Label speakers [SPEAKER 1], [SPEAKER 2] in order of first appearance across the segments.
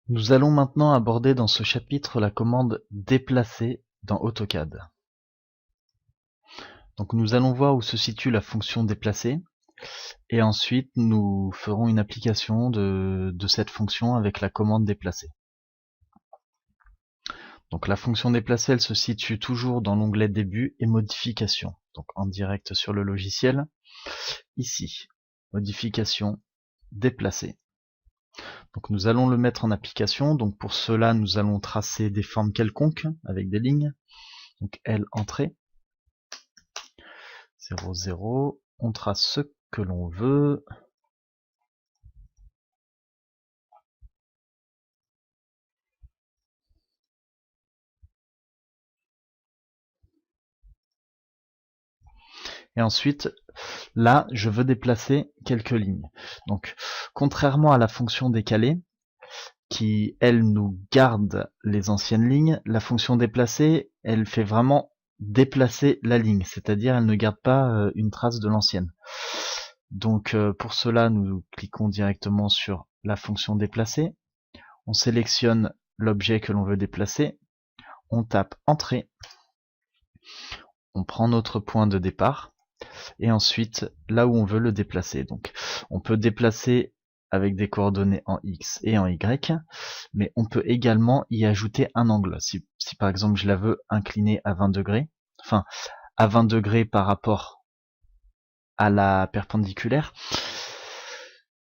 [SPEAKER 1] Nous allons maintenant aborder dans ce chapitre la commande déplacer dans AutoCAD. Donc nous allons voir où se situe la fonction déplacer et ensuite nous ferons une application de cette fonction avec la commande déplacer. Donc la fonction déplacer, elle se situe toujours dans l'onglet début et modification. Donc en direct sur le logiciel. Ici, modification, déplacer. Donc nous allons le mettre en application. Donc pour cela, nous allons tracer des formes quelconques avec des lignes. Donc L entrée, 0, 0. On trace ce que l'on veut. Et ensuite, là, je veux déplacer quelques lignes. Donc, contrairement à la fonction décaler, qui, elle, nous garde les anciennes lignes, la fonction déplacer, elle fait vraiment déplacer la ligne, c'est-à-dire elle ne garde pas une trace de l'ancienne. Donc, pour cela, nous cliquons directement sur la fonction déplacer, on sélectionne l'objet que l'on veut déplacer, on tape Entrée, on prend notre point de départ, et ensuite là où on veut le déplacer. Donc on peut déplacer avec des coordonnées en X et en Y, mais on peut également y ajouter un angle. Si par exemple je la veux incliner à 20 degrés, enfin à 20 degrés par rapport à la perpendiculaire,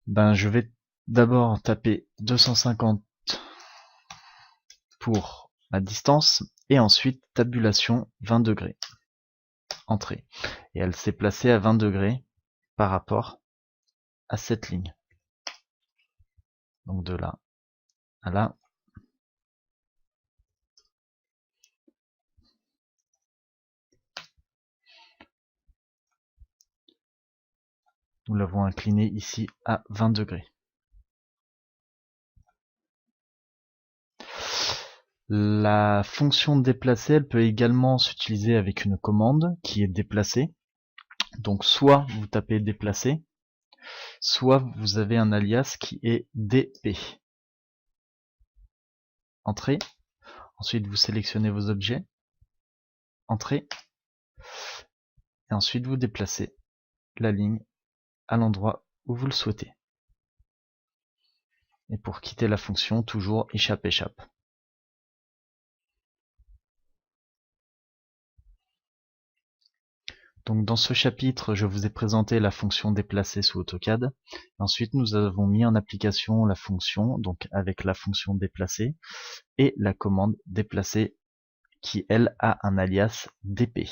[SPEAKER 1] ben je vais d'abord taper 250 pour la distance et ensuite tabulation 20 degrés. Entrée. Et elle s'est placée à 20 degrés par rapport à cette ligne. Donc de là à là. Nous l'avons incliné ici à 20 degrés. La fonction déplacer, elle peut également s'utiliser avec une commande qui est déplacer. Donc soit vous tapez déplacer, soit vous avez un alias qui est dp. Entrée. Ensuite vous sélectionnez vos objets. Entrée. Et ensuite vous déplacez la ligne à l'endroit où vous le souhaitez. Et pour quitter la fonction, toujours échappe-échappe. Donc dans ce chapitre, je vous ai présenté la fonction déplacer sous AutoCAD. Ensuite, nous avons mis en application la fonction, donc avec la fonction déplacer, et la commande déplacer qui, elle, a un alias dp.